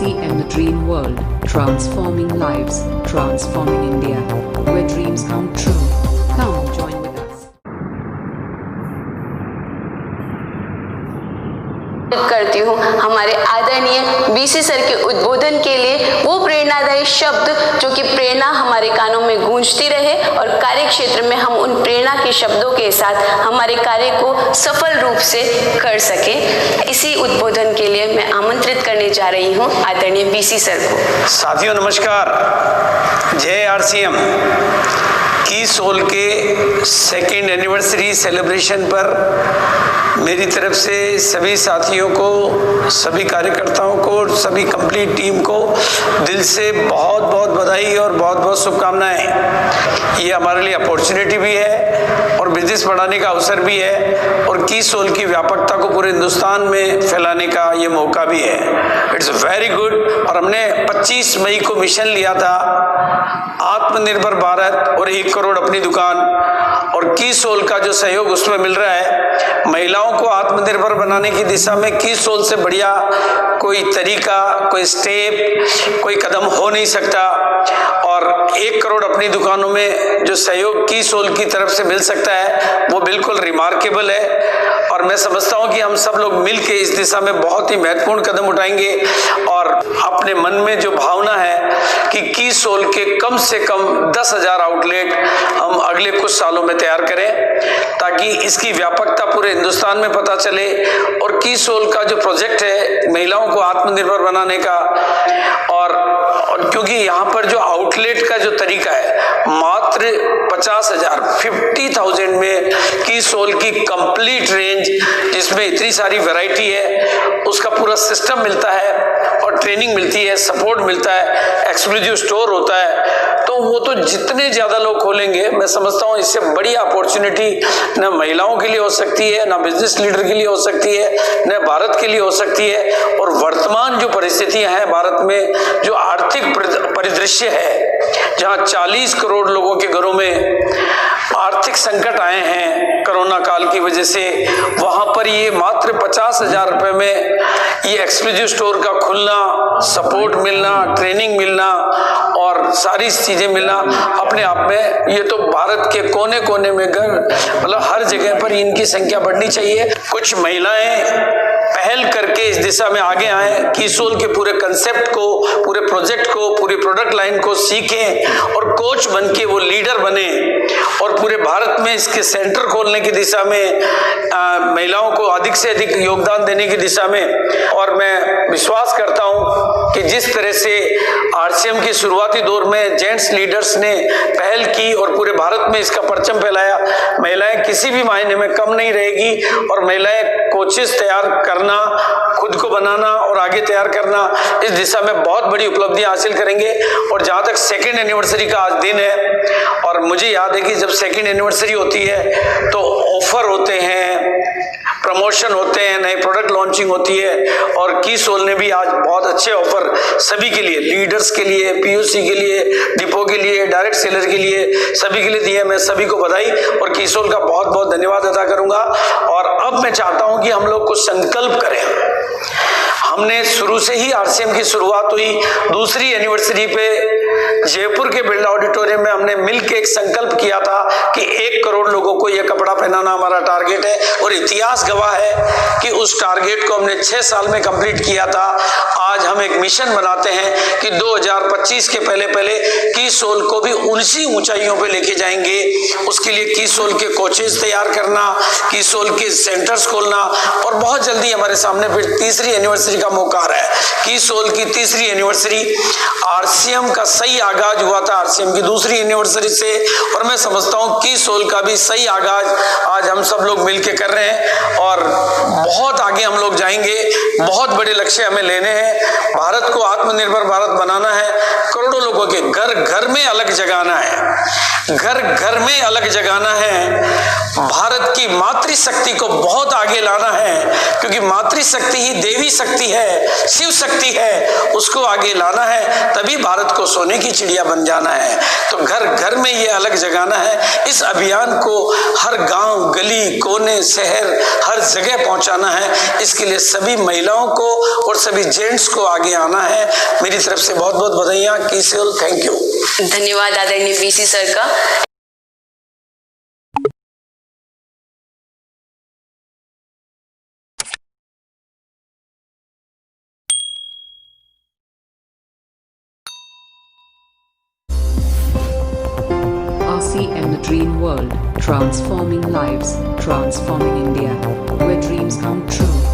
RCM, the dream world, transforming lives, transforming India, where dreams come true. Come join with us. करती हूँ हमारे आदरणीय BC sir के उद्बोधन के लिए वो प्रेरणादायी शब्द जो कि प्रेरणा हमारे कानों में गूंजती रहे और कार्य क्षेत्र में हम उन प्रेरणा के शब्दों के साथ हमारे कार्य को सफल रूप से कर सके। इसी उद्बोधन के लिए मैं आमंत्रित करने जा रही हूँ आदरणीय बीसी सर को। साथियों नमस्कार, जय आरसीएम। की सोल के सेकेंड एनिवर्सरी सेलिब्रेशन पर मेरी तरफ से सभी साथियों को, सभी कार्यकर्ताओं को, सभी कंप्लीट टीम को दिल से बहुत बहुत बधाई और बहुत बहुत शुभकामनाएं। ये हमारे लिए अपॉर्चुनिटी भी है और बिजनेस बढ़ाने का अवसर भी है और की सोल की व्यापकता को पूरे हिंदुस्तान में फैलाने का ये मौका भी है। It's very good. और हमने 25 मई को मिशन लिया था आत्मनिर्भर भारत और 1 करोड़ अपनी दुकान, और की सोल का जो सहयोग उसमें मिल रहा है, महिलाओं को आत्मनिर्भर बनाने की दिशा में की सोल से बढ़िया कोई तरीका, कोई स्टेप, कोई कदम हो नहीं सकता। और 1 करोड़ अपनी दुकानों में जो सहयोग की सोल की तरफ से मिल सकता है वो बिल्कुल रिमार्केबल है। और मैं समझता हूं कि हम सब लोग मिलकर इस दिशा में बहुत ही महत्वपूर्ण कदम उठाएंगे और अपने मन में जो भावना है कि की सोल के कम से कम 10,000 आउटलेट हम अगले कुछ सालों में तैयार करें, ताकि इसकी व्यापकता पूरे हिंदुस्तान में पता चले। और की सोल का जो प्रोजेक्ट है महिलाओं को आत्मनिर्भर बनाने का, और क्योंकि यहाँ पर जो आउटलेट का जो तरीका है, मात्र 50,000 में की सोल की कंप्लीट रेंज, जिसमें इतनी सारी वैरायटी है, उसका पूरा सिस्टम मिलता है और ट्रेनिंग मिलती है, सपोर्ट मिलता है, एक्सक्लूसिव स्टोर होता है। तो वो तो जितने ज्यादा लोग खोलेंगे, मैं समझता हूँ इससे बड़ी अपॉर्चुनिटी न महिलाओं के लिए हो सकती है, न बिजनेस लीडर के लिए हो सकती है, न भारत के लिए हो सकती है। और वर्तमान जो परिस्थितियां हैं भारत में, जो आर्थिक परिदृश्य है, जहां 40 करोड़ लोगों के घरों में आर्थिक संकट आए हैं कोरोना काल की वजह से, वहां पर ये मात्र 50,000 रुपए में ये एक्सक्लूसिव स्टोर का खुलना, सपोर्ट मिलना, ट्रेनिंग मिलना और सारी चीजें मिलना, अपने आप में ये तो भारत के कोने कोने में मतलब हर जगह पर इनकी संख्या बढ़नी चाहिए। कुछ महिलाएं पहल करके इस दिशा में आगे आए, की सोल के पूरे कंसेप्ट को, पूरे प्रोजेक्ट को, पूरी प्रोडक्ट लाइन को सीखें और कोच बन के वो लीडर बने और पूरे भारत में इसके सेंटर खोलने की दिशा में महिलाओं को अधिक से अधिक योगदान देने की दिशा में। और मैं विश्वास करता हूं कि जिस तरह से आरसीएम की शुरुआती दौर में जेंट्स लीडर्स ने पहल की और पूरे भारत में इसका परचम फैलाया, महिलाएं किसी भी मायने में कम नहीं रहेगी। और महिलाएं कोचेस तैयार करना, खुद को बनाना और आगे तैयार करना, इस दिशा में बहुत बड़ी उपलब्धियां हासिल करेंगे। और जहां तक सेकेंड एनिवर्सरी का आज दिन है, और मुझे याद है कि जब सेकेंड एनिवर्सरी होती है तो ऑफर होते हैं, प्रमोशन होते हैं, नए प्रोडक्ट लॉन्चिंग होती है। और की सोल ने भी आज बहुत अच्छे ऑफर सभी के लिए, लीडर्स के लिए, पीयूसी के लिए, डिपो के लिए, डायरेक्ट सेलर के लिए, सभी के लिए दिए। मैं सभी को बधाई और की सोल का बहुत बहुत धन्यवाद अदा करूंगा। और अब मैं चाहता हूं कि हम लोग कुछ संकल्प करें। हमने शुरू से ही आरसीएम की शुरुआत हुई, दूसरी एनिवर्सरी पे जयपुर के बिरला ऑडिटोरियम में हमने मिलकर एक संकल्प किया था कि 1 करोड़ लोगों को यह कपड़ा पहनाना हमारा टारगेट है। और इतिहास गवाह है कि उस टारगेट को हमने 6 साल में कंप्लीट किया था। आज हम एक मिशन बनाते हैं कि 2025 के पहले की सोल को भी उसी ऊंचाइयों पे लेके जाएंगे। उसके लिए की सोल के कोचेस तैयार करना, की सोल के सेंटर्स खोलना, और बहुत जल्दी हमारे सामने फिर तीसरी एनिवर्सरी का मौका आ रहा है। की सोल की तीसरी एनिवर्सरी, आरसीएम का सही आगाज हुआ था आरसीएम की दूसरी एनिवर्सरी से, और मैं समझता हूं की सोल का भी सही आगाज आज हम सब लोग मिलके कर रहे हैं। और बहुत आगे हम लोग जाएंगे, बहुत बड़े लक्ष्य हमें लेने हैं। भारत को आत्मनिर्भर भारत बनाना है, करोड़ों लोगों के घर घर में अलग जगाना है। घर घर में अलग जगाना है, भारत की मातृशक्ति को बहुत आगे लाना है, क्योंकि मातृशक्ति ही देवी शक्ति है, शिव शक्ति है, उसको आगे लाना है, तभी भारत को सोने की चिड़िया बन जाना है। तो घर घर में ये अलग जगाना है। इस अभियान को हर गांव, गली, कोने, शहर, हर जगह पहुंचाना है। इसके लिए सभी महिलाओं को और सभी जेंट्स को आगे आना है। मेरी तरफ से बहुत बहुत बधाइयाँ। कीसेल, थैंक यू। धन्यवाद आदरणीय बीसी सर का। RCM, the Dream World, transforming lives, transforming India, where dreams come true.